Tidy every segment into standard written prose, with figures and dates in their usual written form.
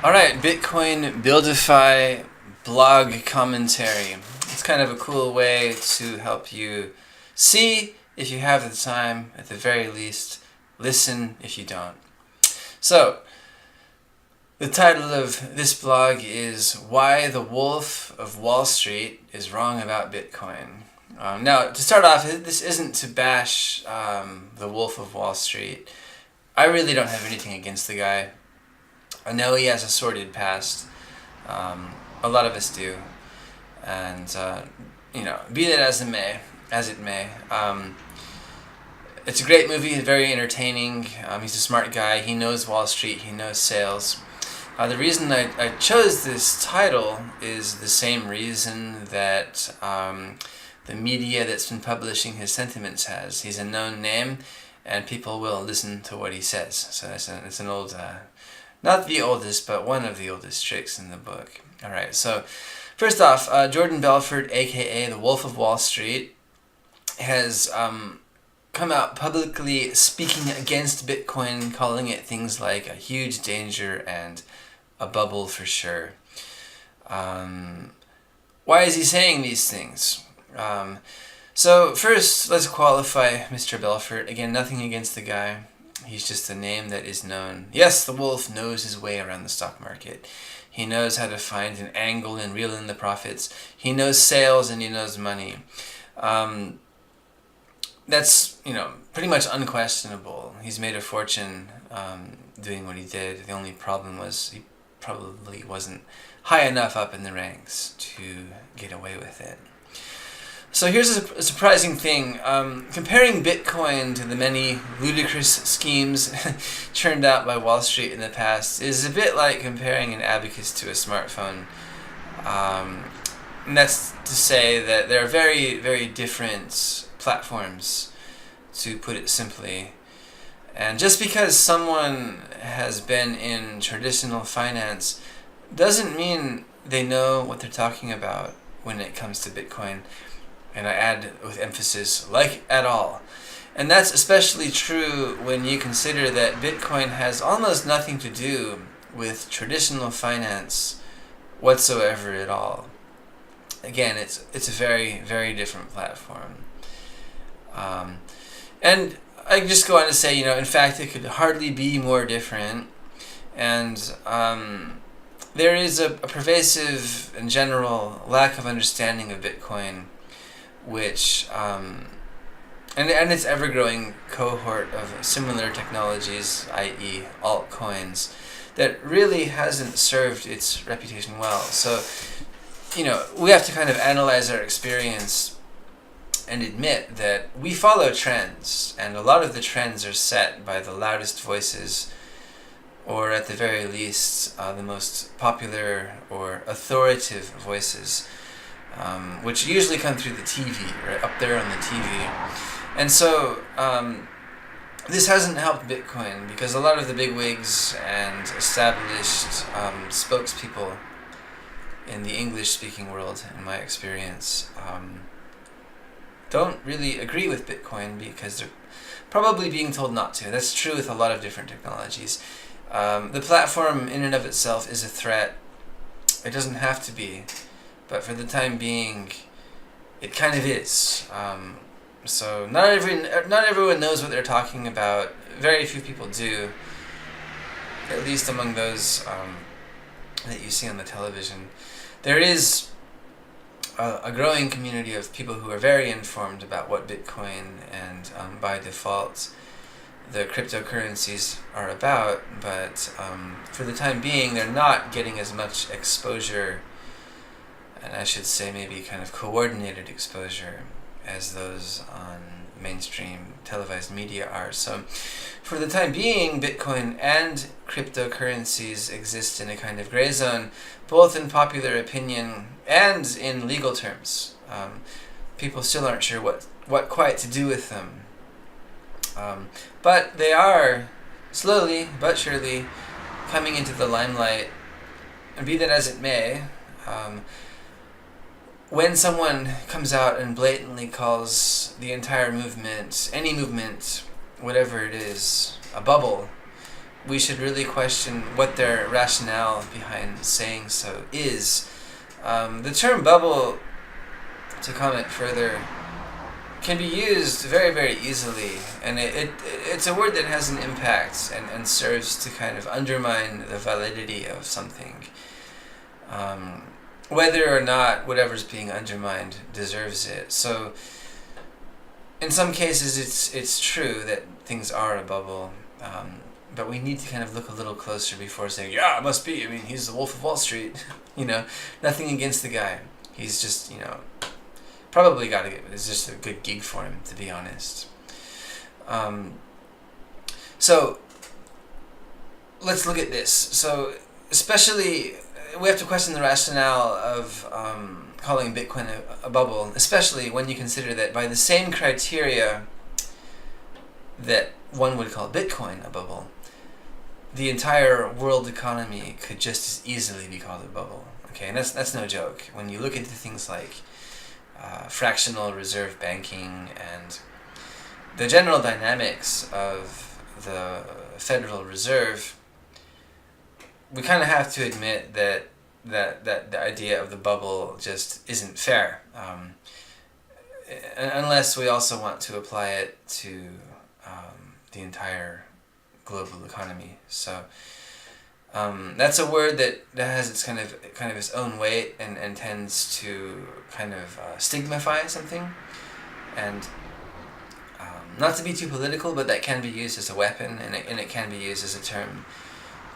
All right, Bitcoin Buildify blog commentary. It's kind of a cool way to help you see if you have the time, at the very least, listen if you don't. So, the title of this blog is Why the Wolf of Wall Street is Wrong About Bitcoin. Now, to start off, this isn't to bash the Wolf of Wall Street. I really don't have anything against the guy. I know he has a sordid past. A lot of us do. And, be that as it may. It's a great movie, very entertaining. He's a smart guy. He knows Wall Street. He knows sales. The reason I chose this title is the same reason that the media that's been publishing his sentiments has. He's a known name, and people will listen to what he says. So it's an old, not the oldest, but one of the oldest tricks in the book. All right, so first off, Jordan Belfort, a.k.a. the Wolf of Wall Street, has come out publicly speaking against Bitcoin, calling it things like a huge danger and a bubble for sure. Why is he saying these things? So first, let's qualify Mr. Belfort. Again, nothing against the guy. He's just a name that is known. Yes, the wolf knows his way around the stock market. He knows how to find an angle and reel in the profits. He knows sales and he knows money. That's, pretty much unquestionable. He's made a fortune doing what he did. The only problem was he probably wasn't high enough up in the ranks to get away with it. So here's a surprising thing. Comparing Bitcoin to the many ludicrous schemes churned out by Wall Street in the past is a bit like comparing an abacus to a smartphone. And that's to say that there are very, very different platforms, to put it simply. And just because someone has been in traditional finance doesn't mean they know what they're talking about when it comes to Bitcoin. And I add with emphasis, like at all. And that's especially true when you consider that Bitcoin has almost nothing to do with traditional finance whatsoever at all. Again, it's a very, very different platform. And I can just go on to say, in fact, it could hardly be more different. And there is a pervasive and general lack of understanding of Bitcoin, which, and its ever-growing cohort of similar technologies, i.e. altcoins, that really hasn't served its reputation well. So, we have to kind of analyze our experience and admit that we follow trends, and a lot of the trends are set by the loudest voices, or at the very least, the most popular or authoritative voices, which usually come through the TV, right up there on the TV. And so this hasn't helped Bitcoin, because a lot of the bigwigs and established spokespeople in the English-speaking world, in my experience, don't really agree with Bitcoin because they're probably being told not to. That's true with a lot of different technologies. The platform in and of itself is a threat. It doesn't have to be, but for the time being, it kind of is. So not everyone knows what they're talking about. Very few people do, at least among those that you see on the television. There is a growing community of people who are very informed about what Bitcoin and, by default, the cryptocurrencies are about, but for the time being, they're not getting as much exposure, and I should say maybe kind of coordinated exposure, as those on mainstream televised media are. So for the time being, Bitcoin and cryptocurrencies exist in a kind of gray zone, both in popular opinion and in legal terms. People still aren't sure what quite to do with them. But they are slowly but surely coming into the limelight, and be that as it may, when someone comes out and blatantly calls the entire movement, any movement, whatever it is, a bubble, we should really question what their rationale behind saying so is. The term bubble, to comment further, can be used very, very easily, and it's a word that has an impact and serves to kind of undermine the validity of something. Whether or not whatever's being undermined deserves it. So in some cases it's true that things are a bubble, but we need to kind of look a little closer before saying, yeah, it must be. I mean, he's the Wolf of Wall Street. Nothing against the guy. He's just, probably got to get. It's just a good gig for him, to be honest. So let's look at this. So especially, we have to question the rationale of calling Bitcoin a bubble, especially when you consider that by the same criteria that one would call Bitcoin a bubble, the entire world economy could just as easily be called a bubble. Okay, and that's no joke. When you look into things like fractional reserve banking and the general dynamics of the Federal Reserve, we kind of have to admit that the idea of the bubble just isn't fair, unless we also want to apply it to the entire global economy. So that's a word that has its kind of its own weight and tends to kind of stigmatify something, and not to be too political, but that can be used as a weapon, and it can be used as a term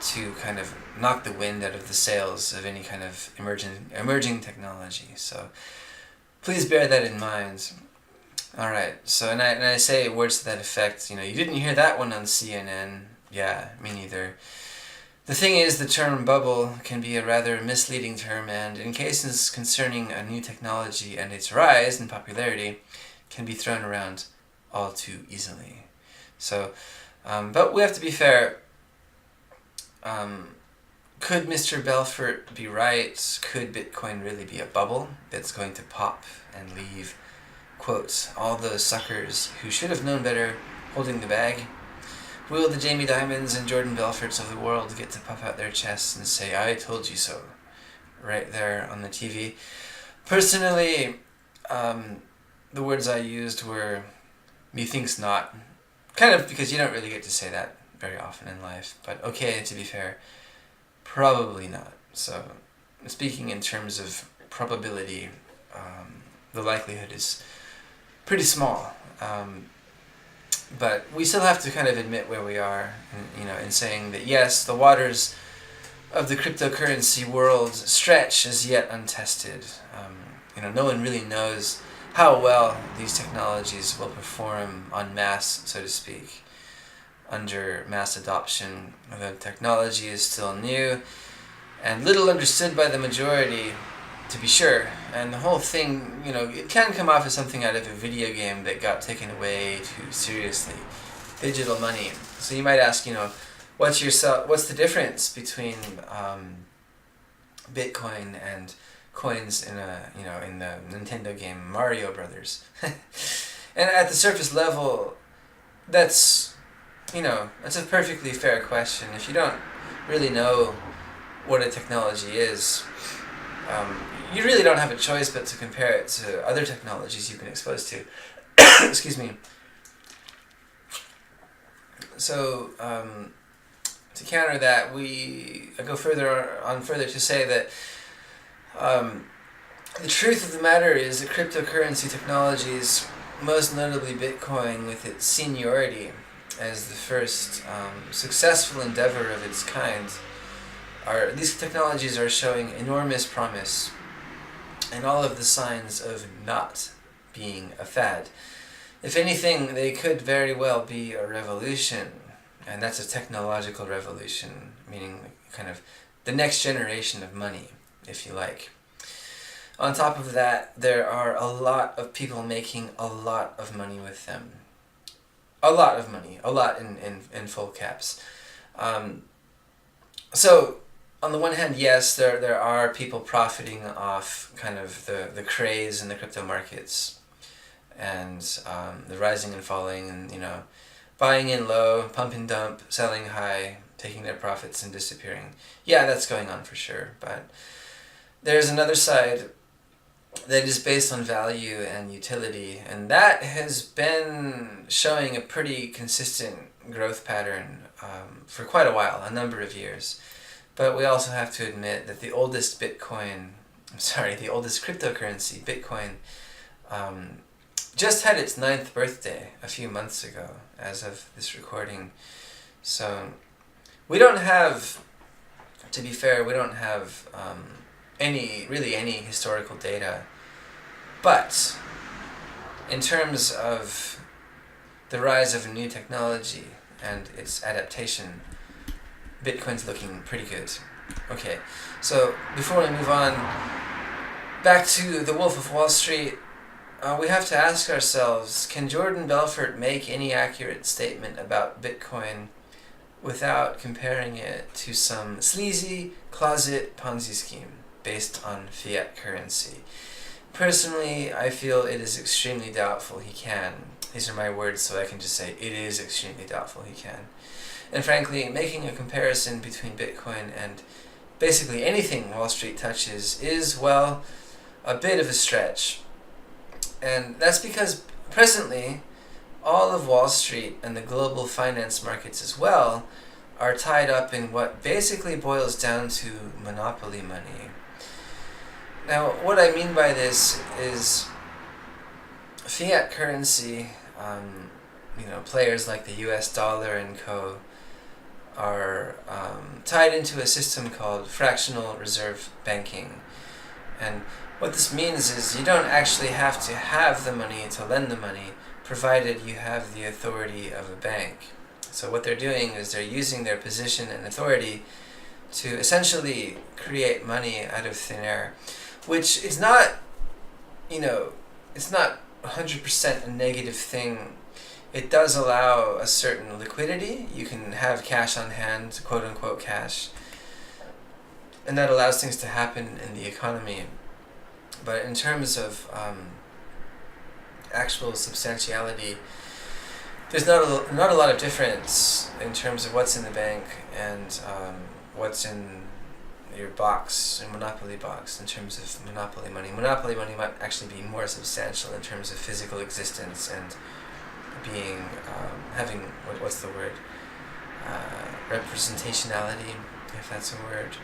to kind of knock the wind out of the sails of any kind of emerging technology. So please bear that in mind. All right. So and I say words to that effect. You didn't hear that one on CNN. Yeah, me neither. The thing is, the term bubble can be a rather misleading term, and in cases concerning a new technology and its rise in popularity, can be thrown around all too easily. So, but we have to be fair. Could Mr. Belfort be right? Could Bitcoin really be a bubble that's going to pop and leave, quote, all those suckers who should have known better holding the bag? Will the Jamie Dimons and Jordan Belforts of the world get to puff out their chests and say, I told you so, right there on the TV? Personally, the words I used were, methinks not. Kind of because you don't really get to say that very often in life. But okay, to be fair, probably not. So, speaking in terms of probability, the likelihood is pretty small. But we still have to kind of admit where we are, in saying that yes, the waters of the cryptocurrency world stretch as yet untested. No one really knows how well these technologies will perform en masse, so to speak. Under mass adoption, the technology is still new and little understood by the majority, to be sure. And the whole thing, it can come off as something out of a video game that got taken away too seriously. Digital money. So you might ask, what's the difference between Bitcoin and coins in in the Nintendo game Mario Brothers? And at the surface level, that's a perfectly fair question. If you don't really know what a technology is, you really don't have a choice but to compare it to other technologies you've been exposed to. Excuse me. So, to counter that, I go further to say that the truth of the matter is that cryptocurrency technologies, most notably Bitcoin with its seniority as the first successful endeavor of its kind, these technologies are showing enormous promise and all of the signs of not being a fad. If anything, they could very well be a revolution, and that's a technological revolution, meaning kind of the next generation of money, if you like. On top of that, there are a lot of people making a lot of money with them. A lot of money, a lot in full caps. So, on the one hand, yes, there are people profiting off kind of the craze in the crypto markets and the rising and falling and, buying in low, pump and dump, selling high, taking their profits and disappearing. Yeah, that's going on for sure, but there's another side that is based on value and utility, and that has been showing a pretty consistent growth pattern for quite a while, a number of years. But we also have to admit that the oldest cryptocurrency, Bitcoin, just had its 9th birthday a few months ago, as of this recording. So we don't have, to be fair, any historical data. But in terms of the rise of a new technology and its adaptation, Bitcoin's looking pretty good. Okay, so before we move on, back to The Wolf of Wall Street, we have to ask ourselves, can Jordan Belfort make any accurate statement about Bitcoin without comparing it to some sleazy closet Ponzi scheme based on fiat currency? Personally, I feel it is extremely doubtful he can. These are my words, so I can just say it is extremely doubtful he can. And frankly, making a comparison between Bitcoin and basically anything Wall Street touches is, well, a bit of a stretch. And that's because presently, all of Wall Street and the global finance markets as well are tied up in what basically boils down to monopoly money. Now, what I mean by this is fiat currency, players like the US dollar and co. are tied into a system called fractional reserve banking. And what this means is you don't actually have to have the money to lend the money, provided you have the authority of a bank. So what they're doing is they're using their position and authority to essentially create money out of thin air, which is not, it's not 100% a negative thing. It does allow a certain liquidity. You can have cash on hand, quote unquote cash, and that allows things to happen in the economy. But in terms of actual substantiality, there's not a lot of difference in terms of what's in the bank and what's in your box, your Monopoly box, in terms of monopoly money. Monopoly money might actually be more substantial in terms of physical existence and being, having, what's the word, representationality, if that's a word.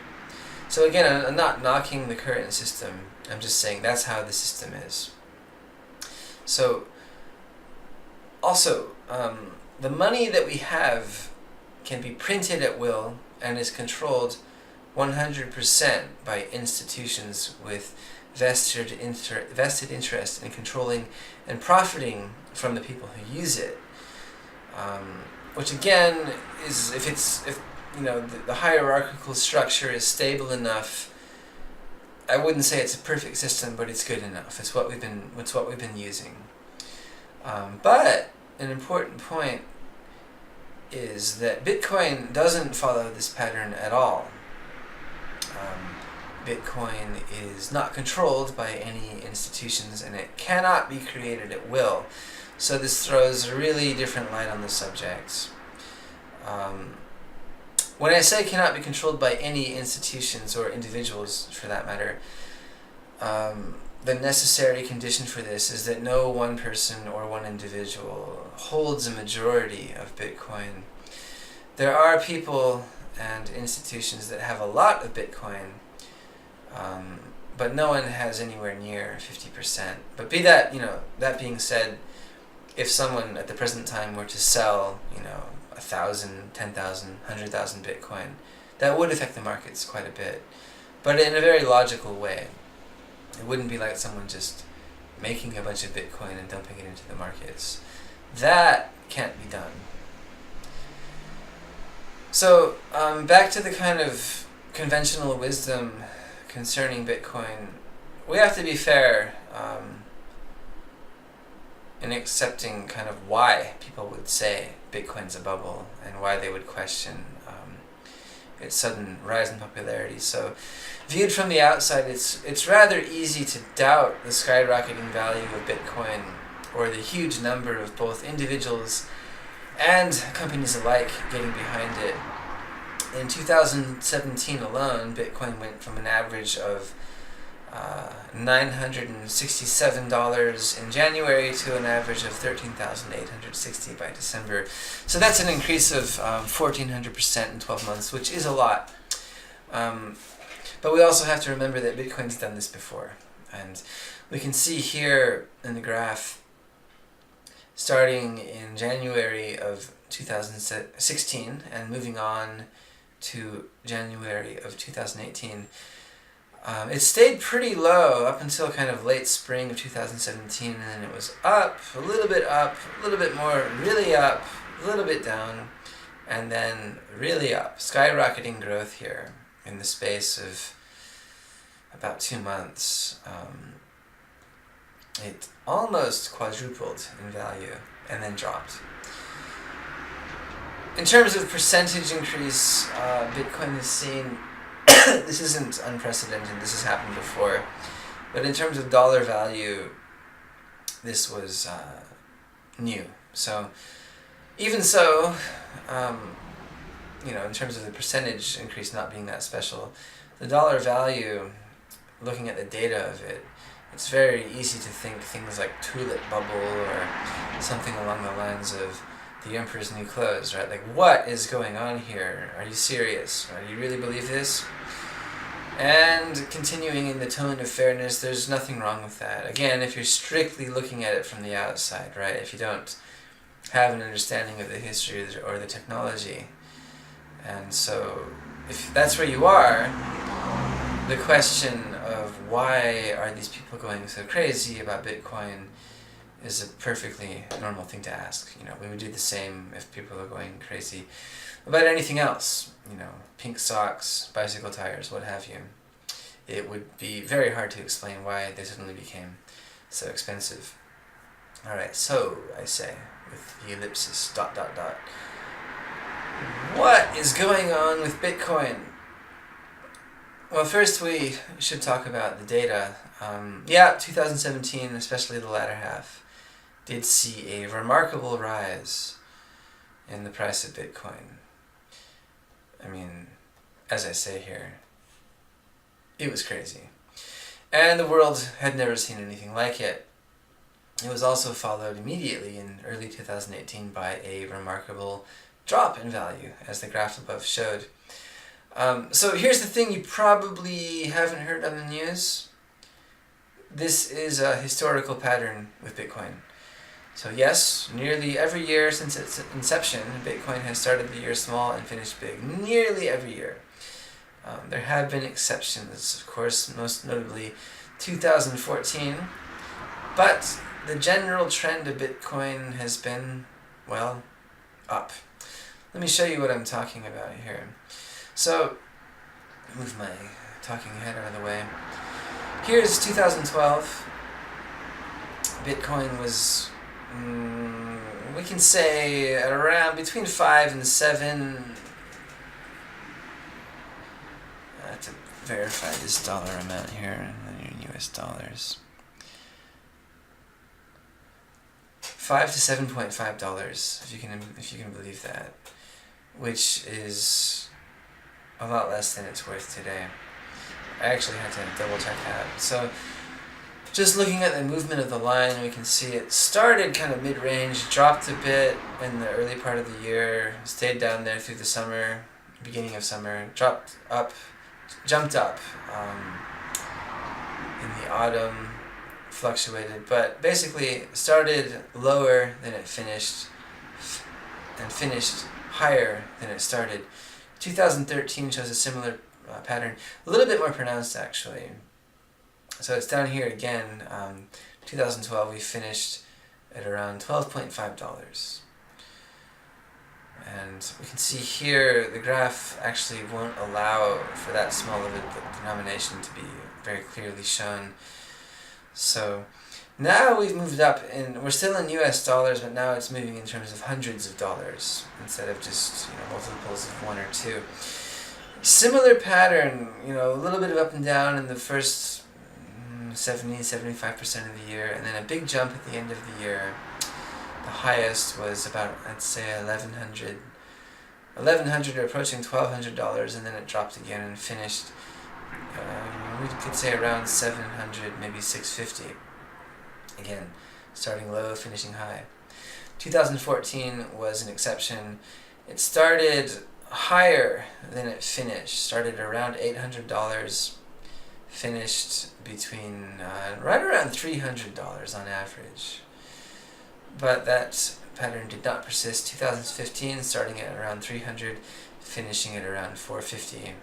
So again, I'm not knocking the current system, I'm just saying that's how the system is. So, also, the money that we have can be printed at will and is controlled 100% by institutions with vested interest in controlling and profiting from the people who use it. Which again is, if the hierarchical structure is stable enough, I wouldn't say it's a perfect system, but it's good enough. It's what we've been using. But an important point is that Bitcoin doesn't follow this pattern at all. Bitcoin is not controlled by any institutions, and it cannot be created at will. So this throws a really different light on the subject. When I say cannot be controlled by any institutions or individuals, for that matter, the necessary condition for this is that no one person or one individual holds a majority of Bitcoin. There are people and institutions that have a lot of Bitcoin, but no one has anywhere near 50%. But be that, that being said, if someone at the present time were to sell, 1,000, 10,000, 100,000 Bitcoin, that would affect the markets quite a bit, but in a very logical way. It wouldn't be like someone just making a bunch of Bitcoin and dumping it into the markets. That can't be done. So, back to the kind of conventional wisdom concerning Bitcoin, we have to be fair in accepting kind of why people would say Bitcoin's a bubble and why they would question its sudden rise in popularity. So, viewed from the outside, it's rather easy to doubt the skyrocketing value of Bitcoin or the huge number of both individuals and companies alike getting behind it. In 2017 alone, Bitcoin went from an average of $967 in January to an average of $13,860 by December. So that's an increase of 1,400% in 12 months, which is a lot. But we also have to remember that Bitcoin's done this before. And we can see here in the graph, starting in January of 2016 and moving on to January of 2018, it stayed pretty low up until kind of late spring of 2017, and then it was up, a little bit more, really up, a little bit down, and then really up. Skyrocketing growth here in the space of about 2 months. It almost quadrupled in value and then dropped. In terms of percentage increase, Bitcoin has seen, this isn't unprecedented, this has happened before, but in terms of dollar value, this was new. So even so, in terms of the percentage increase not being that special, the dollar value, looking at the data of it, it's very easy to think things like tulip bubble or something along the lines of the emperor's new clothes, right? Like, what is going on here? Are you serious? Do you really believe this? And continuing in the tone of fairness, there's nothing wrong with that. Again, if you're strictly looking at it from the outside, right? If you don't have an understanding of the history or the technology. And so, if that's where you are, the question of why are these people going so crazy about Bitcoin is a perfectly normal thing to ask. We would do the same if people are going crazy about anything else. Pink socks, bicycle tires, what have you. It would be very hard to explain why they suddenly became so expensive. Alright, so I say, with the ellipsis, ... What is going on with Bitcoin? Well, first we should talk about the data. 2017, especially the latter half, did see a remarkable rise in the price of Bitcoin. I mean, as I say here, it was crazy. And the world had never seen anything like it. It was also followed immediately in early 2018 by a remarkable drop in value, as the graph above showed. So here's the thing you probably haven't heard on the news. This is a historical pattern with Bitcoin. So yes, nearly every year since its inception, Bitcoin has started the year small and finished big. Nearly every year. There have been exceptions, of course, most notably 2014. But the general trend of Bitcoin has been, well, up. Let me show you what I'm talking about here. So, move my talking head out of the way. Here's 2012. Bitcoin was, we can say, at around between 5 and 7. I have to verify this dollar amount here in US dollars. $5 to $7.5, if you can believe that, which is a lot less than it's worth today. I actually had to double check that. So, just looking at the movement of the line, we can see it started kind of mid-range, dropped a bit in the early part of the year, stayed down there through the summer, beginning of summer, dropped up, jumped up in the autumn, fluctuated, but basically started lower than it finished and finished higher than it started. 2013 shows a similar pattern, a little bit more pronounced actually. So it's down here again. 2012 we finished at around $12.5. And we can see here the graph actually won't allow for that small of a denomination to be very clearly shown. So now we've moved up, and we're still in US dollars, but now it's moving in terms of hundreds of dollars instead of just multiples of 1 or 2. Similar pattern, a little bit of up and down in the first 70-75% of the year, and then a big jump at the end of the year. The highest was about, I'd say, $1,100 $1,100 or approaching $1,200, and then it dropped again and finished, we could say around 700, maybe 650. Again, starting low, finishing high. 2014 was an exception. It started higher than it finished. Started around $800, finished between right around $300 on average. But that pattern did not persist. 2015 starting at around 300, finishing at around 450.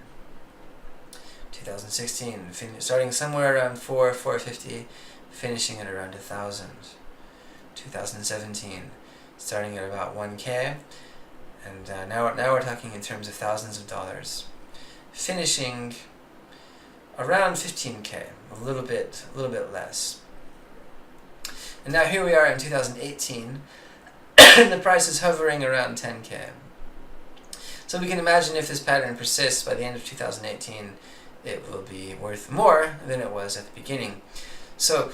2016 starting somewhere around 450, finishing at around 1,000. 2017 starting at about 1K, and now we're talking in terms of thousands of dollars, finishing around 15K, a little bit less. And now here we are in 2018, and the price is hovering around 10K. So we can imagine if this pattern persists by the end of 2018, it will be worth more than it was at the beginning. So,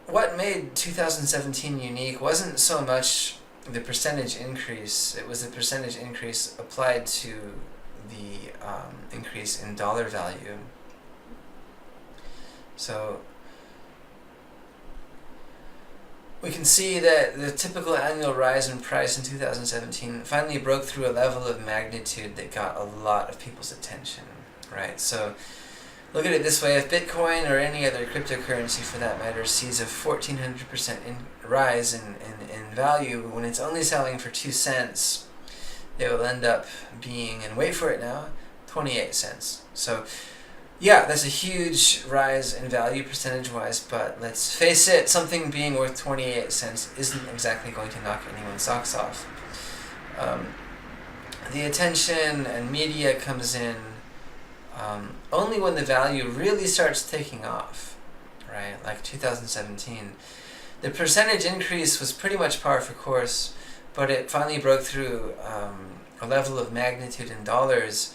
what made 2017 unique wasn't so much the percentage increase, it was the percentage increase applied to the increase in dollar value. So we can see that the typical annual rise in price in 2017 finally broke through a level of magnitude that got a lot of people's attention, right? So look at it this way: if Bitcoin or any other cryptocurrency for that matter sees a 1,400% rise in value when it's only selling for 2 cents, it will end up being, and wait for it now, 28 cents. So yeah, that's a huge rise in value percentage-wise, but let's face it, something being worth 28 cents isn't exactly going to knock anyone's socks off. The attention and media comes in only when the value really starts taking off, right? Like 2017. The percentage increase was pretty much par for course, but it finally broke through a level of magnitude in dollars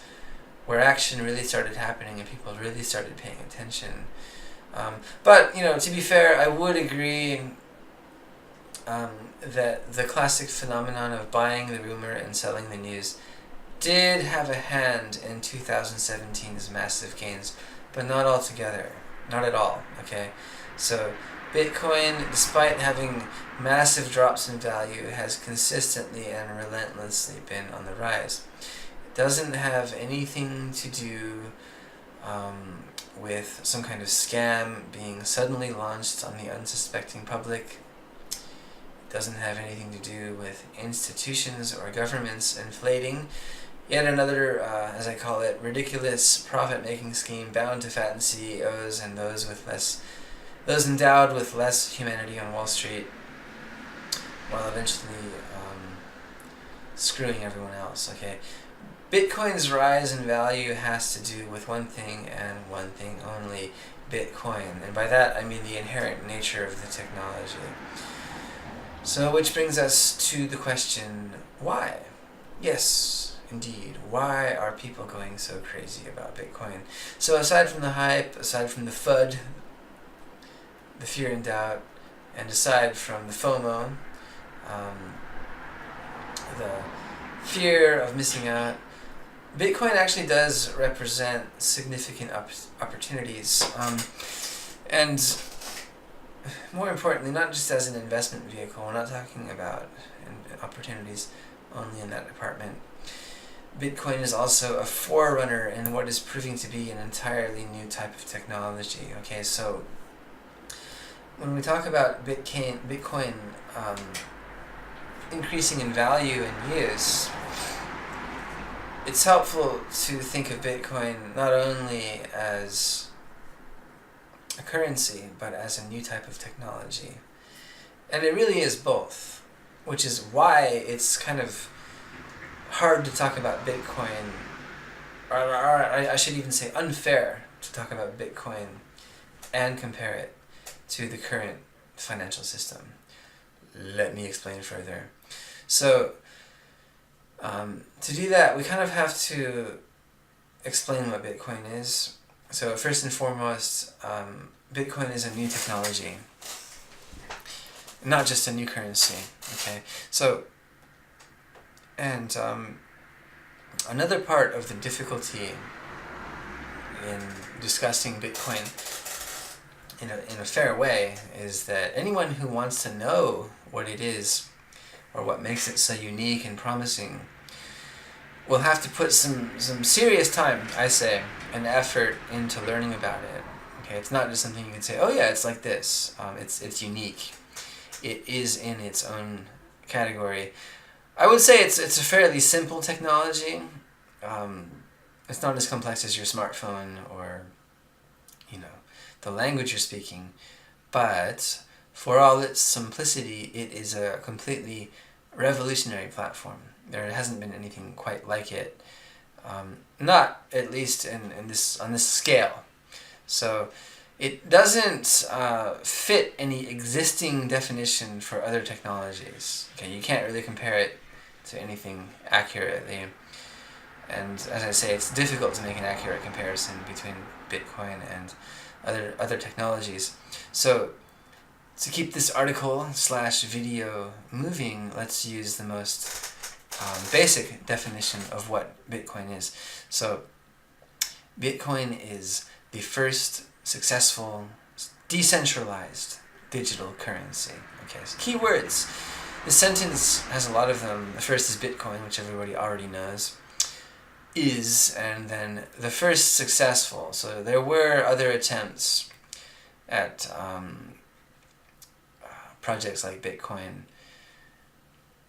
where action really started happening and people really started paying attention. But, to be fair, I would agree that the classic phenomenon of buying the rumor and selling the news did have a hand in 2017's massive gains, but not altogether. Not at all, okay? So Bitcoin, despite having massive drops in value, has consistently and relentlessly been on the rise. It doesn't have anything to do with some kind of scam being suddenly launched on the unsuspecting public. It doesn't have anything to do with institutions or governments inflating yet another, as I call it, ridiculous profit-making scheme bound to fatten CEOs and those endowed with less humanity on Wall Street, while eventually screwing everyone else. Okay, Bitcoin's rise in value has to do with one thing and one thing only: Bitcoin, and by that I mean the inherent nature of the technology. So, which brings us to the question: why? Yes. Indeed, why are people going so crazy about Bitcoin? So aside from the hype, aside from the FUD, the fear and doubt, and aside from the FOMO, the fear of missing out, Bitcoin actually does represent significant opportunities. And more importantly, not just as an investment vehicle, we're not talking about opportunities only in that department. Bitcoin is also a forerunner in what is proving to be an entirely new type of technology. Okay, so when we talk about Bitcoin increasing in value and use, it's helpful to think of Bitcoin not only as a currency, but as a new type of technology. And it really is both, which is why it's kind of hard to talk about Bitcoin, or I should even say unfair to talk about Bitcoin and compare it to the current financial system. Let me explain further. So, to do that, we kind of have to explain what Bitcoin is. So first and foremost, Bitcoin is a new technology, not just a new currency. Okay, so And another part of the difficulty in discussing Bitcoin in a fair way is that anyone who wants to know what it is or what makes it so unique and promising will have to put some serious time, I say, and effort into learning about it. Okay, it's not just something you can say, oh yeah, it's like this. It's unique. It is in its own category. I would say it's a fairly simple technology. It's not as complex as your smartphone or, the language you're speaking. But for all its simplicity, it is a completely revolutionary platform. There hasn't been anything quite like it. Not at least on this scale. So it doesn't fit any existing definition for other technologies. Okay, you can't really compare it to anything accurately. And as I say, it's difficult to make an accurate comparison between Bitcoin and other technologies. So to keep this article/video moving, let's use the most basic definition of what Bitcoin is. So Bitcoin is the first successful decentralized digital currency. Okay, so key words. The sentence has a lot of them. The first is Bitcoin, which everybody already knows. Is, and then the first successful. So there were other attempts at projects like Bitcoin.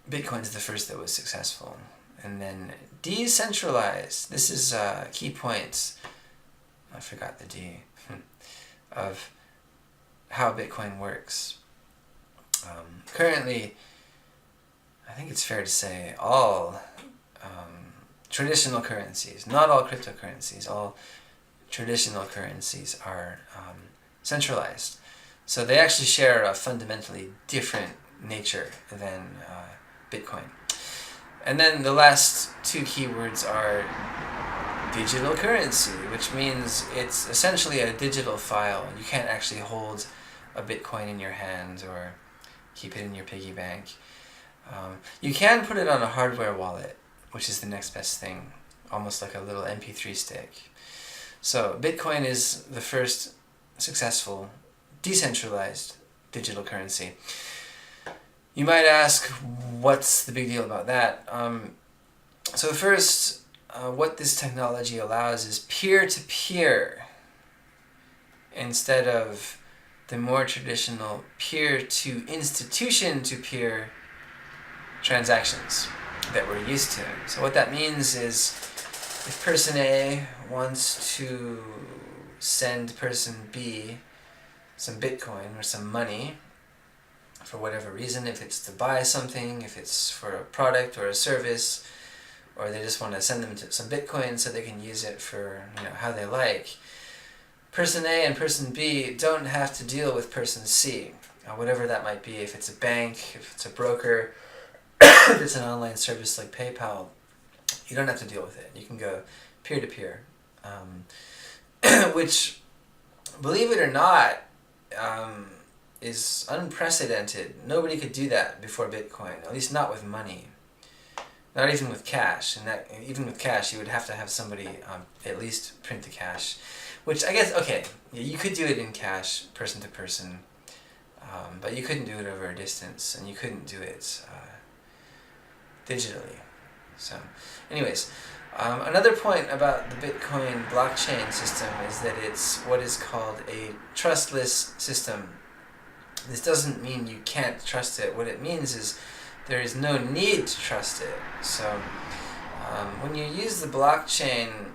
Bitcoin's the first that was successful. And then decentralized. This is key points. I forgot the D. Of how Bitcoin works. Currently, I think it's fair to say all traditional currencies, not all cryptocurrencies, all traditional currencies are centralized. So they actually share a fundamentally different nature than Bitcoin. And then the last two keywords are digital currency, which means it's essentially a digital file. You can't actually hold a Bitcoin in your hand or keep it in your piggy bank. You can put it on a hardware wallet, which is the next best thing, almost like a little MP3 stick. So Bitcoin is the first successful decentralized digital currency. You might ask, what's the big deal about that? So first, what this technology allows is peer-to-peer instead of the more traditional peer-to-institution-to-peer transactions that we're used to. So what that means is if person A wants to send person B some Bitcoin or some money for whatever reason, if it's to buy something, if it's for a product or a service, or they just want to send them some Bitcoin so they can use it for how they like. Person A and person B don't have to deal with person C, whatever that might be. If it's a bank, if it's a broker, if it's an online service like PayPal, you don't have to deal with it. You can go peer-to-peer, which, believe it or not, is unprecedented. Nobody could do that before Bitcoin, at least not with money. Not even with cash, and even with cash, you would have to have somebody at least print the cash, which I guess, okay, you could do it in cash, person to person, but you couldn't do it over a distance, and you couldn't do it digitally. So, anyways, another point about the Bitcoin blockchain system is that it's what is called a trustless system. This doesn't mean you can't trust it. What it means is there is no need to trust it. So when you use the blockchain,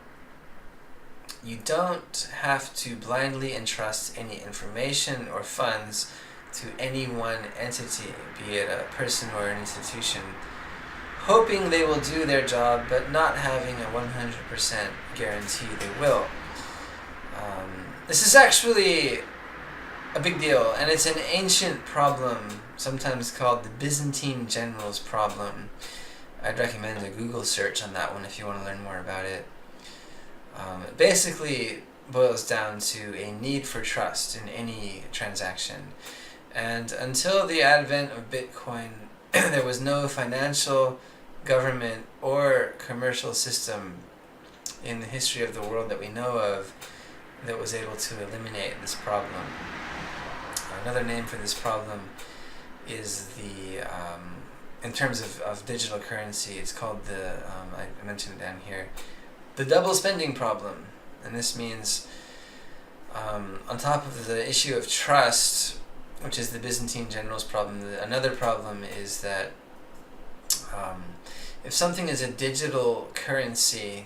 you don't have to blindly entrust any information or funds to any one entity, be it a person or an institution, hoping they will do their job, but not having a 100% guarantee they will. This is actually a big deal, and it's an ancient problem, sometimes called the Byzantine generals problem. I'd recommend a Google search on that one if you want to learn more about it. It basically boils down to a need for trust in any transaction. And until the advent of Bitcoin, there was no financial government or commercial system in the history of the world that we know of that was able to eliminate this problem. Another name for this problem is in terms of digital currency, it's called I mentioned it down here, the double spending problem. And this means, on top of the issue of trust, which is the Byzantine generals problem, another problem is that if something is a digital currency,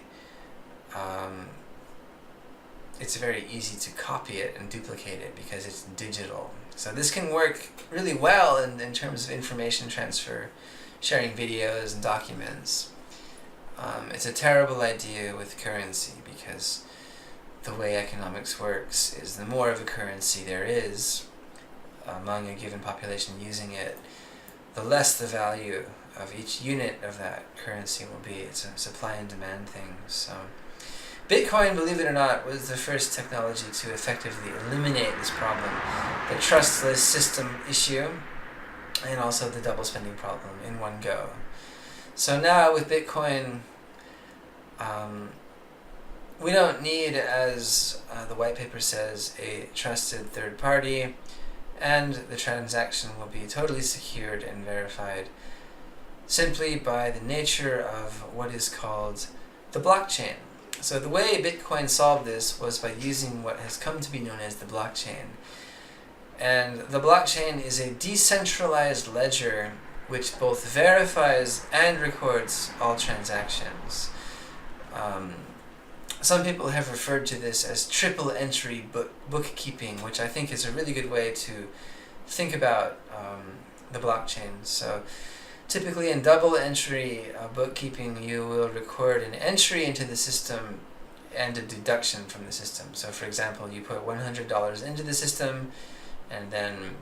it's very easy to copy it and duplicate it because it's digital. So this can work really well in terms of information transfer, sharing videos and documents. It's a terrible idea with currency because the way economics works is the more of a currency there is among a given population using it, the less the value of each unit of that currency will be. It's a supply and demand thing. So Bitcoin, believe it or not, was the first technology to effectively eliminate this problem, the trustless system issue, and also the double spending problem in one go. So now with Bitcoin, we don't need, as the white paper says, a trusted third party, and the transaction will be totally secured and verified simply by the nature of what is called the blockchain. So the way Bitcoin solved this was by using what has come to be known as the blockchain. And the blockchain is a decentralized ledger which both verifies and records all transactions. Some people have referred to this as triple entry bookkeeping, which I think is a really good way to think about the blockchain. So typically in double entry bookkeeping, you will record an entry into the system and a deduction from the system. So for example, you put $100 into the system and then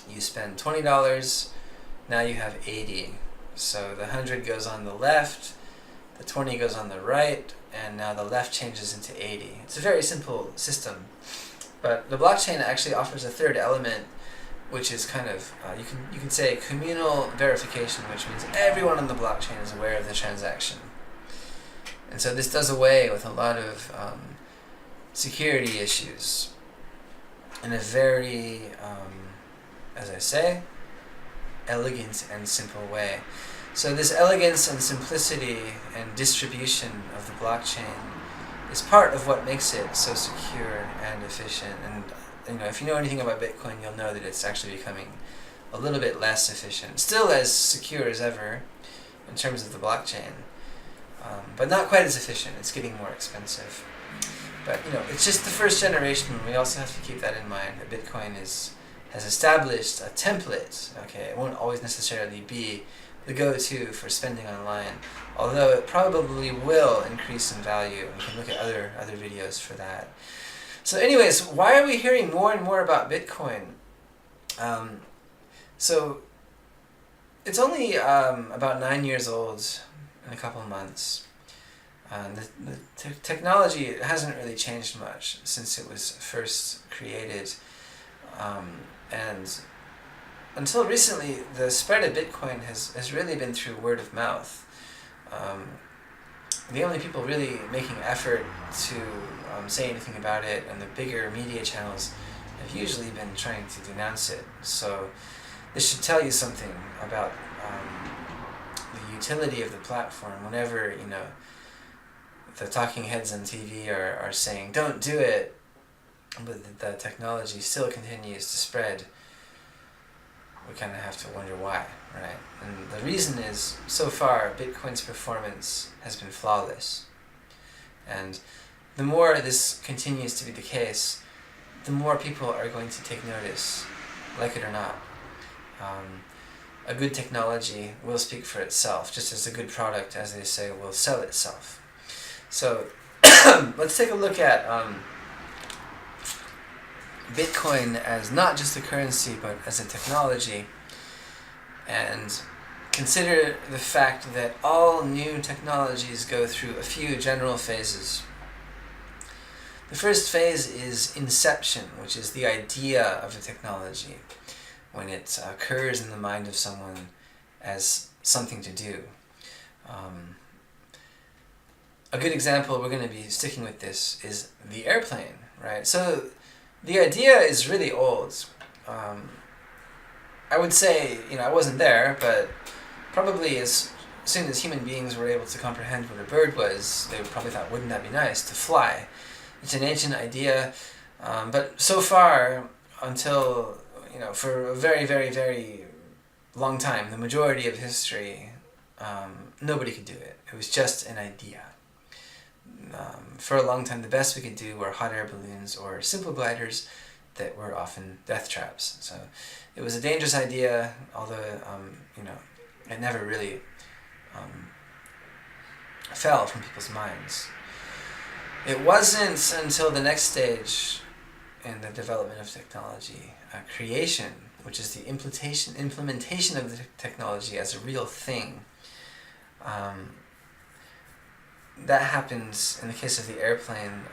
you spend $20, now you have 80. So the 100 goes on the left, the 20 goes on the right, and now the left changes into 80. It's a very simple system. But the blockchain actually offers a third element, which is kind of, you can say communal verification, which means everyone on the blockchain is aware of the transaction. And so this does away with a lot of security issues in a very, as I say, elegant and simple way. So this elegance and simplicity and distribution of the blockchain is part of what makes it so secure and efficient. And if you know anything about Bitcoin, you'll know that it's actually becoming a little bit less efficient. Still as secure as ever in terms of the blockchain, but not quite as efficient. It's getting more expensive. But it's just the first generation. We also have to keep that in mind, that Bitcoin has established a template. Okay, it won't always necessarily be the go-to for spending online, although it probably will increase in value. We can look at other videos for that. So anyways, why are we hearing more and more about Bitcoin? So it's only about 9 years old in a couple of months. The technology hasn't really changed much since it was first created. And until recently, the spread of Bitcoin has really been through word of mouth. The only people really making effort to say anything about it, and the bigger media channels, have usually been trying to denounce it. So this should tell you something about the utility of the platform. Whenever the talking heads on TV are saying don't do it, but the technology still continues to spread, we kind of have to wonder why, right? And the reason is, so far, Bitcoin's performance has been flawless. And the more this continues to be the case, the more people are going to take notice, like it or not. A good technology will speak for itself, just as a good product, as they say, will sell itself. So let's take a look at Bitcoin as not just a currency, but as a technology, and consider the fact that all new technologies go through a few general phases. The first phase is inception, which is the idea of a technology, when it occurs in the mind of someone as something to do. A good example, we're going to be sticking with this, is the airplane, right? So the idea is really old. I would say, I wasn't there, but probably as soon as human beings were able to comprehend what a bird was, they probably thought, wouldn't that be nice to fly? It's an ancient idea, but so far, until, for a very, very, very long time, the majority of history, nobody could do it. It was just an idea. For a long time, the best we could do were hot air balloons or simple gliders that were often death traps. So it was a dangerous idea, although, it never really fell from people's minds. It wasn't until the next stage in the development of technology, creation, which is the implementation of the technology as a real thing. That happens in the case of the airplane.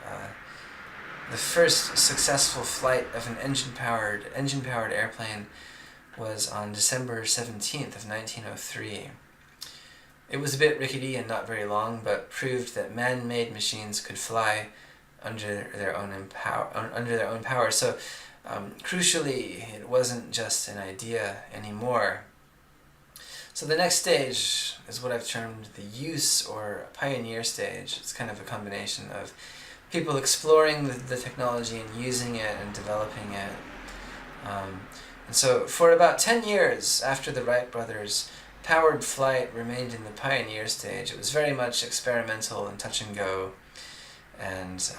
The first successful flight of an engine-powered airplane was on December 17th of 1903. It was a bit rickety and not very long, but proved that man-made machines could fly under their own power. So, crucially, it wasn't just an idea anymore. So the next stage is what I've termed the use or pioneer stage. It's kind of a combination of people exploring the technology and using it and developing it. And so for about 10 years after the Wright brothers, powered flight remained in the pioneer stage. It was very much experimental and touch and go, and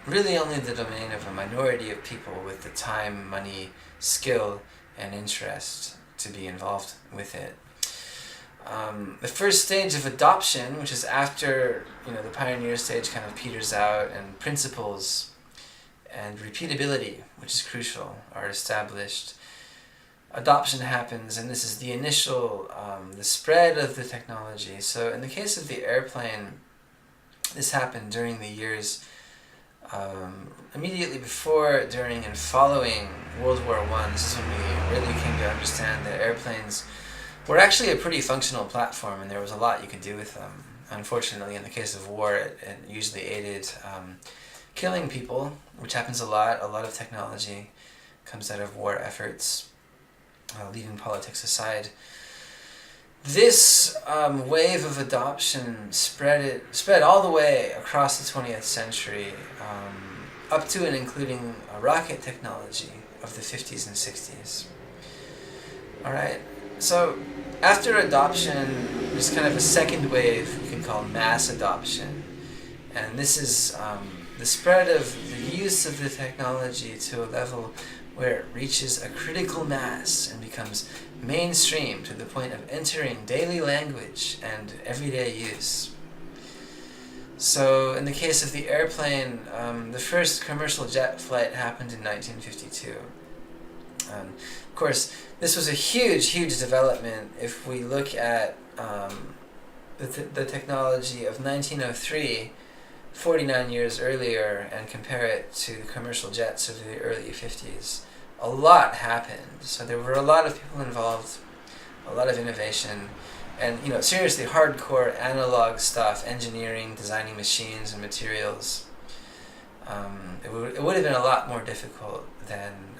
really only the domain of a minority of people with the time, money, skill, and interest to be involved with it. The first stage of adoption, which is after the pioneer stage kind of peters out and principles and repeatability, which is crucial, are established, adoption happens, and this is the initial, the spread of the technology. So in the case of the airplane, this happened during the years immediately before, during, and following World War I. This is when we really came to understand that airplanes were actually a pretty functional platform, and there was a lot you could do with them. Unfortunately, in the case of war, it usually aided killing people, which happens a lot. A lot of technology comes out of war efforts, leaving politics aside. This wave of adoption spread all the way across the 20th century, up to and including rocket technology of the 50s and 60s. Alright, so after adoption, there's kind of a second wave we can call mass adoption. And this is the spread of the use of the technology to a level where it reaches a critical mass and becomes mainstream to the point of entering daily language and everyday use. So in the case of the airplane, the first commercial jet flight happened in 1952. Of course, this was a huge, huge development if we look at the technology of 1903, 49 years earlier, and compare it to the commercial jets of the early 50s. A lot happened. So there were a lot of people involved, a lot of innovation, and seriously hardcore analog stuff, engineering, designing machines and materials. It would have been a lot more difficult than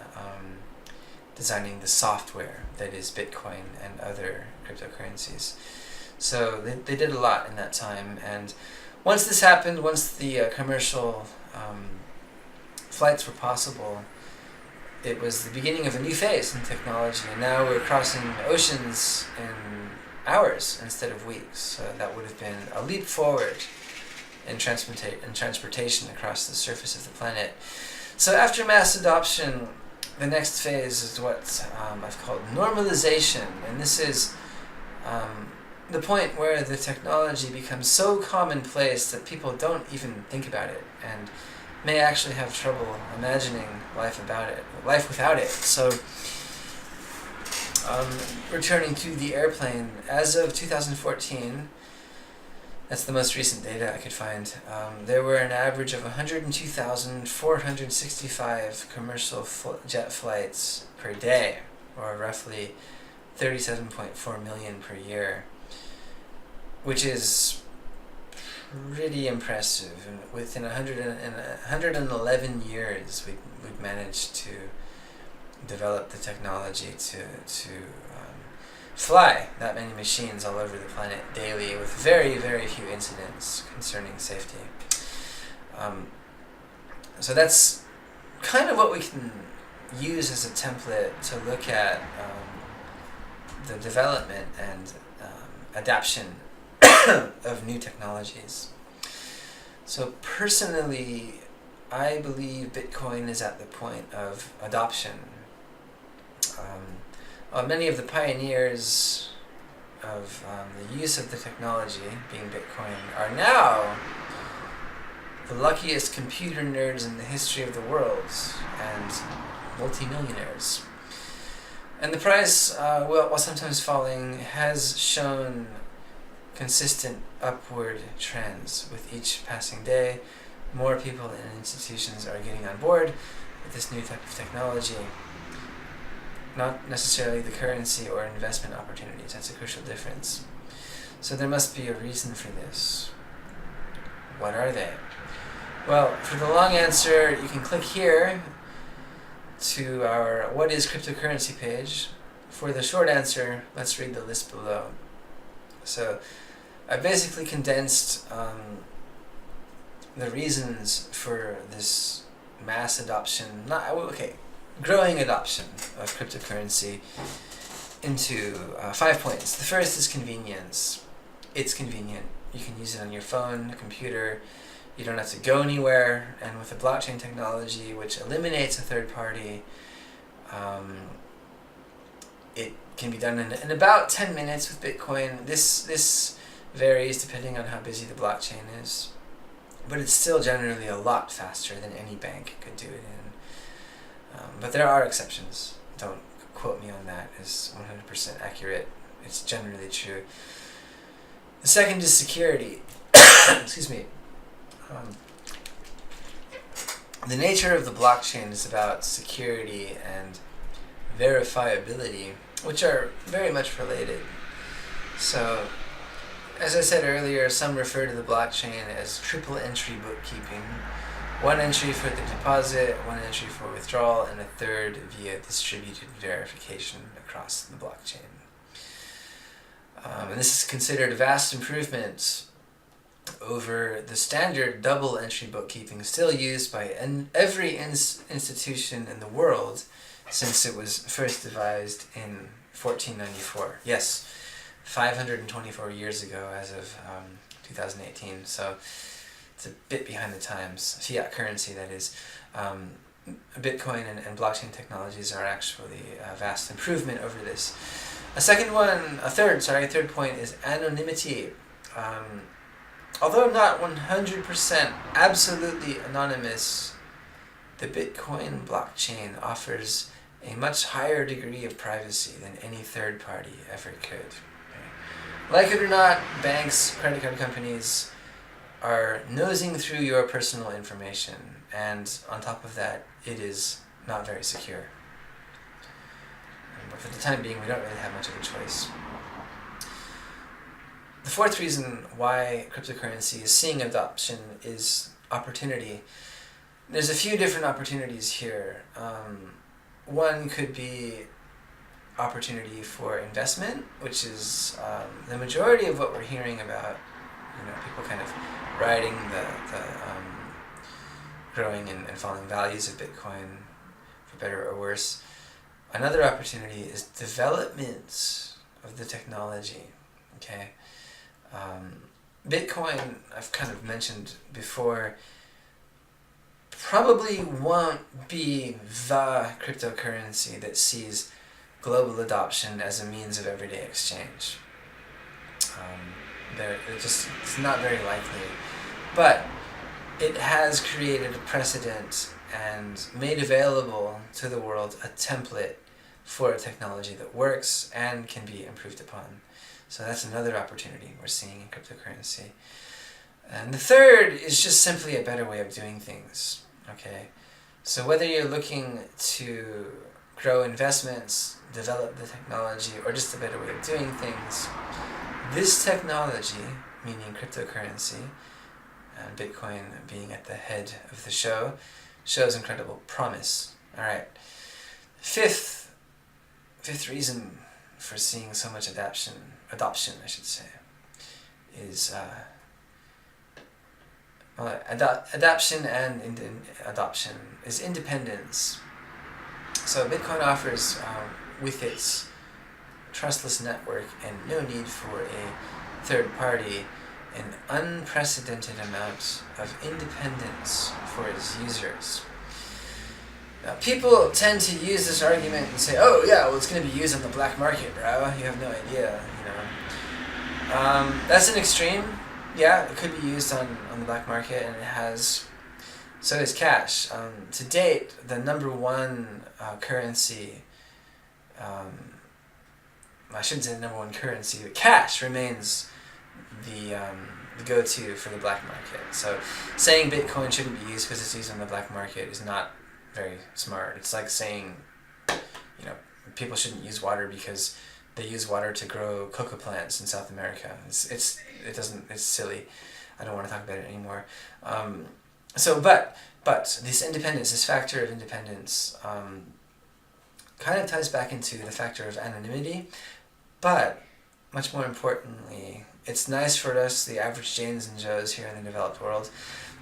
designing the software that is Bitcoin and other cryptocurrencies. So they did a lot in that time, and once this happened, once the commercial flights were possible, it was the beginning of a new phase in technology, and now we're crossing oceans in hours instead of weeks. So that would have been a leap forward in transportation across the surface of the planet. So after mass adoption, the next phase is what I've called normalization, and this is the point where the technology becomes so commonplace that people don't even think about it and may actually have trouble imagining life without it. So, returning to the airplane, as of 2014, that's the most recent data I could find, there were an average of 102,465 commercial jet flights per day, or roughly 37.4 million per year. which is pretty impressive. And within 111 years, we've managed to develop the technology to fly that many machines all over the planet daily with very, very few incidents concerning safety. So that's kind of what we can use as a template to look at the development and adaptation of new technologies. So personally, I believe Bitcoin is at the point of adoption. Many of the pioneers of the use of the technology, being Bitcoin, are now the luckiest computer nerds in the history of the world and multimillionaires. And the price, while sometimes falling, has shown consistent upward trends with each passing day. More people and institutions are getting on board with this new type of technology. Not necessarily the currency or investment opportunities. That's a crucial difference. So there must be a reason for this. What are they? Well, for the long answer, you can click here to our What is Cryptocurrency page. For the short answer, let's read the list below. So I basically condensed the reasons for this mass adoption, growing adoption of cryptocurrency into 5 points. The first is convenience. It's convenient. You can use it on your phone, computer. You don't have to go anywhere. And with the blockchain technology, which eliminates a third party, it can be done in about 10 minutes with Bitcoin. This varies depending on how busy the blockchain is, but it's still generally a lot faster than any bank could do it in. But there are exceptions. Don't quote me on that as 100% accurate. It's generally true. The second is security. Excuse me. The nature of the blockchain is about security and verifiability, which are very much related. So, as I said earlier, some refer to the blockchain as triple entry bookkeeping. One entry for the deposit, one entry for withdrawal, and a third via distributed verification across the blockchain. And this is considered a vast improvement over the standard double entry bookkeeping still used by every institution in the world since it was first devised in 1494. Yes, 524 years ago as of 2018. So it's a bit behind the times. Fiat currency, that is. Bitcoin and blockchain technologies are actually a vast improvement over this. A third point is anonymity. Although not 100% absolutely anonymous, the Bitcoin blockchain offers a much higher degree of privacy than any third party ever could. Like it or not, banks, credit card companies are nosing through your personal information, and on top of that, it is not very secure. But for the time being, we don't really have much of a choice. The fourth reason why cryptocurrency is seeing adoption is opportunity. There's a few different opportunities here. One could be opportunity for investment, which is the majority of what we're hearing about. People kind of riding the growing and falling values of Bitcoin, for better or worse. Another opportunity is development of the technology. Okay. Bitcoin, I've kind of mentioned before, probably won't be the cryptocurrency that sees global adoption as a means of everyday exchange. It's not very likely. But it has created a precedent and made available to the world a template for a technology that works and can be improved upon. So that's another opportunity we're seeing in cryptocurrency. And the third is just simply a better way of doing things. Okay, so whether you're looking to grow investments, develop the technology, or just a better way of doing things, This technology, meaning cryptocurrency, and Bitcoin being at the head of the show, shows incredible promise. All right. Fifth reason for seeing so much adoption, I should say, is adoption and adoption is independence. So Bitcoin offers, with its trustless network and no need for a third party, an unprecedented amount of independence for its users. Now, people tend to use this argument and say, "Oh yeah, well it's going to be used on the black market, bro. You have no idea, you know." That's an extreme. Yeah, it could be used on the black market, and it has. So is cash. To date, the number one currency. I shouldn't say the number one currency, but cash remains the go-to for the black market. So saying Bitcoin shouldn't be used because it's used on the black market is not very smart. It's like saying, you know, people shouldn't use water because they use water to grow cocoa plants in South America. It's silly. I don't want to talk about it anymore. But this independence, this factor of independence, kind of ties back into the factor of anonymity. But much more importantly, it's nice for us, the average Janes and Joes here in the developed world,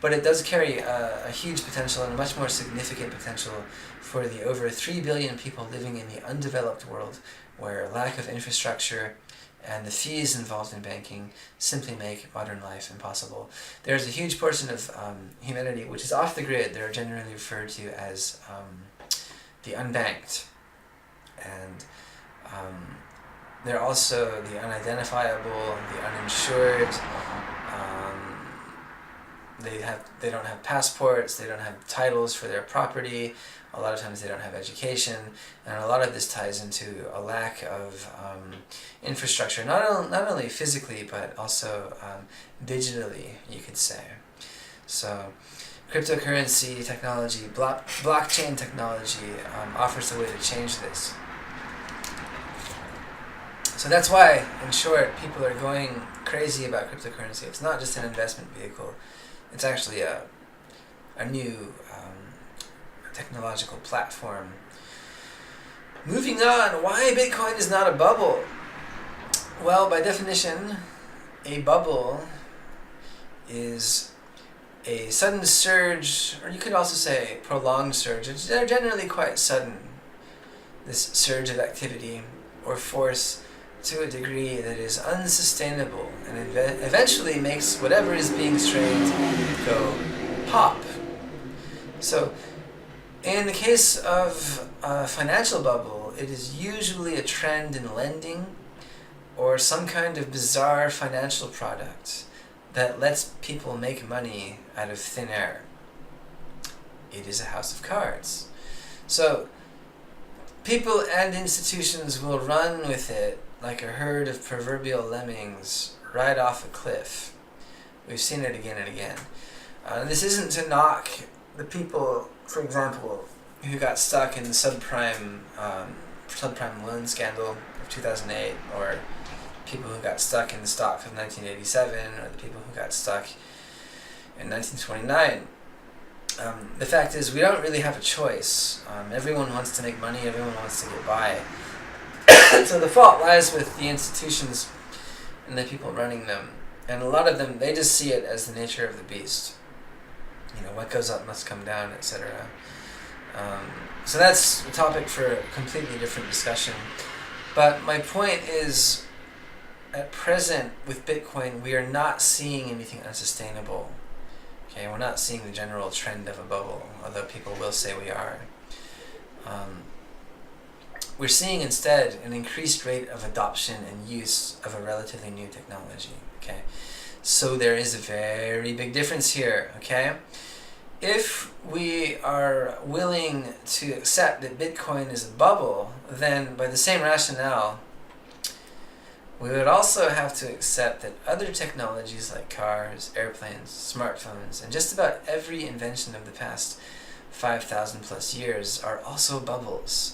but it does carry a huge potential and a much more significant potential for the over 3 billion people living in the undeveloped world, where lack of infrastructure and the fees involved in banking simply make modern life impossible. There's a huge portion of humanity which is off the grid. They're generally referred to as the unbanked. And they're also the unidentifiable, the uninsured. They don't have passports, they don't have titles for their property, a lot of times they don't have education, and a lot of this ties into a lack of infrastructure, not only physically but also digitally, you could say. So cryptocurrency technology, blockchain technology offers a way to change this. So that's why, in short, people are going crazy about cryptocurrency. It's not just an investment vehicle. It's actually a new technological platform. Moving on, why Bitcoin is not a bubble? Well, by definition, a bubble is a sudden surge, or you could also say prolonged surge. They're generally quite sudden, this surge of activity or force, to a degree that is unsustainable and eventually makes whatever is being strained go pop. So in the case of a financial bubble, it is usually a trend in lending or some kind of bizarre financial product that lets people make money out of thin air. It is a house of cards. So people and institutions will run with it like a herd of proverbial lemmings right off a cliff. We've seen it again and again. This isn't to knock the people, for example, who got stuck in the subprime loan scandal of 2008, or people who got stuck in the stock of 1987, or the people who got stuck in 1929. The fact is, we don't really have a choice. Everyone wants to make money, everyone wants to get by. So the fault lies with the institutions and the people running them. And a lot of them, they just see it as the nature of the beast. You know, what goes up must come down, etc. So that's a topic for a completely different discussion. But my point is, at present, with Bitcoin, we are not seeing anything unsustainable. Okay, we're not seeing the general trend of a bubble, although people will say we are. We're seeing instead an increased rate of adoption and use of a relatively new technology. Okay, so there is a very big difference here. Okay, if we are willing to accept that Bitcoin is a bubble, then by the same rationale, we would also have to accept that other technologies like cars, airplanes, smartphones, and just about every invention of the past 5,000 plus years are also bubbles.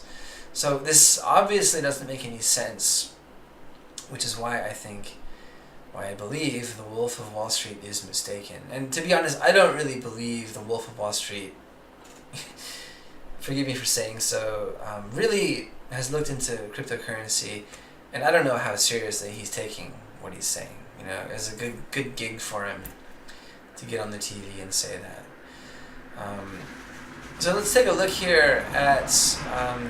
So this obviously doesn't make any sense, which is why I think why I believe the Wolf of Wall Street is mistaken. And to be honest, I don't really believe the Wolf of Wall Street, forgive me for saying so, really has looked into cryptocurrency, and I don't know how seriously he's taking what he's saying. You know, it's a good gig for him to get on the TV and say that. So let's take a look here at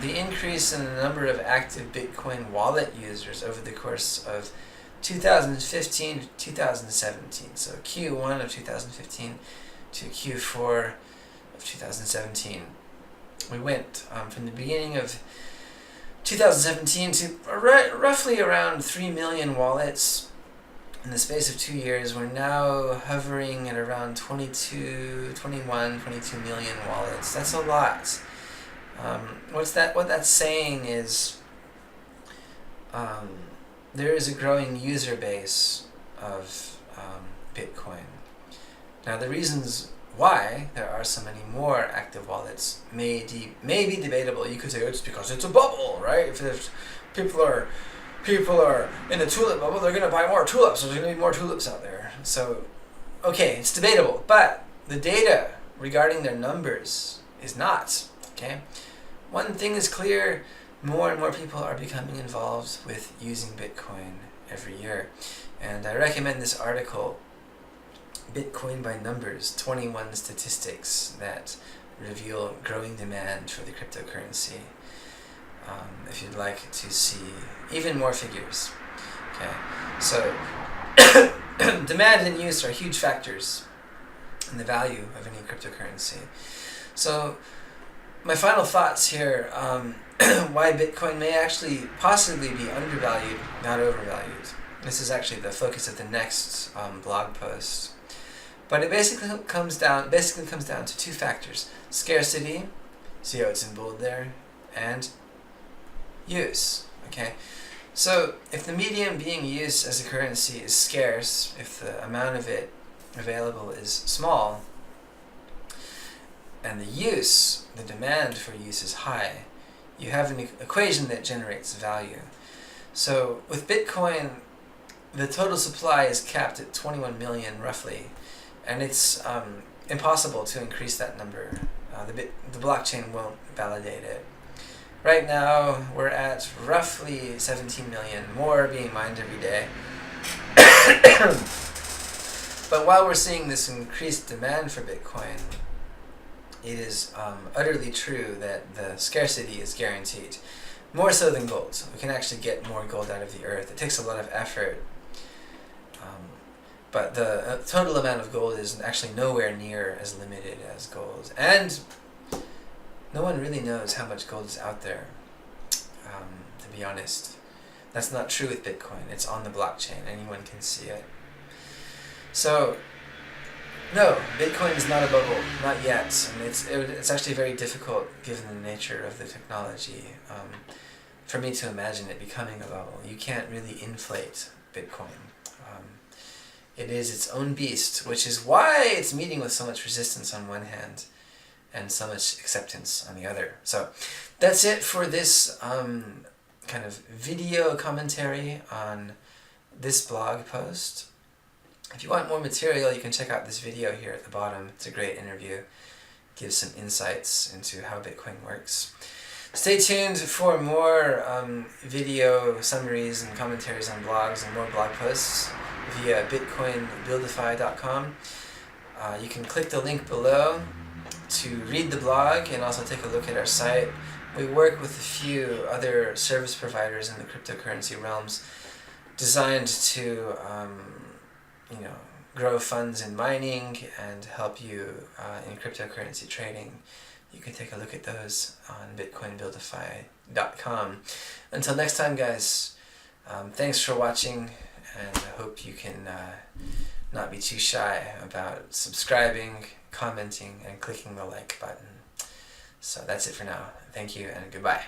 the increase in the number of active Bitcoin wallet users over the course of 2015 to 2017. So Q1 of 2015 to Q4 of 2017. We went from the beginning of 2017 to roughly around 3 million wallets. In the space of 2 years, we're now hovering at around 22 million wallets. That's a lot. What that's saying is there is a growing user base of Bitcoin. Now, the reasons why there are so many more active wallets may be debatable. You could say it's because it's a bubble, right? If people are in the tulip bubble, they're going to buy more tulips, so there's going to be more tulips out there. So, okay, it's debatable, but the data regarding their numbers is not, okay? One thing is clear, more and more people are becoming involved with using Bitcoin every year. And I recommend this article, Bitcoin by Numbers, 21 Statistics that reveal growing demand for the cryptocurrency. If you'd like to see even more figures. Okay, so demand and use are huge factors in the value of any cryptocurrency. So my final thoughts here, why Bitcoin may actually possibly be undervalued, not overvalued. This is actually the focus of the next blog post. But it basically comes down to two factors: scarcity, see how it's in bold there, and use. Okay, so if the medium being used as a currency is scarce, if the amount of it available is small, and the demand for use is high, you have an equation that generates value. So with Bitcoin, the total supply is capped at 21 million roughly, and it's impossible to increase that number. The blockchain won't validate it. Right now, we're at roughly 17 million, more being mined every day. But while we're seeing this increased demand for Bitcoin, it is utterly true that the scarcity is guaranteed. More so than gold. We can actually get more gold out of the earth. It takes a lot of effort. But the total amount of gold is actually nowhere near as limited as gold. And no one really knows how much gold is out there, to be honest. That's not true with Bitcoin. It's on the blockchain. Anyone can see it. So, no, Bitcoin is not a bubble. Not yet. And it's actually very difficult, given the nature of the technology, for me to imagine it becoming a bubble. You can't really inflate Bitcoin. It is its own beast, which is why it's meeting with so much resistance on one hand and so much acceptance on the other. So that's it for this kind of video commentary on this blog post. If you want more material, you can check out this video here at the bottom. It's a great interview. Gives some insights into how Bitcoin works. Stay tuned for more video summaries and commentaries on blogs and more blog posts via bitcoinbuildify.com. You can click the link below to read the blog and also take a look at our site. We work with a few other service providers in the cryptocurrency realms designed to grow funds in mining and help you in cryptocurrency trading. You can take a look at those on bitcoinbuildify.com. Until next time, guys, thanks for watching, and I hope you can not be too shy about subscribing, commenting, and clicking the like button. So that's it for now. Thank you, and goodbye.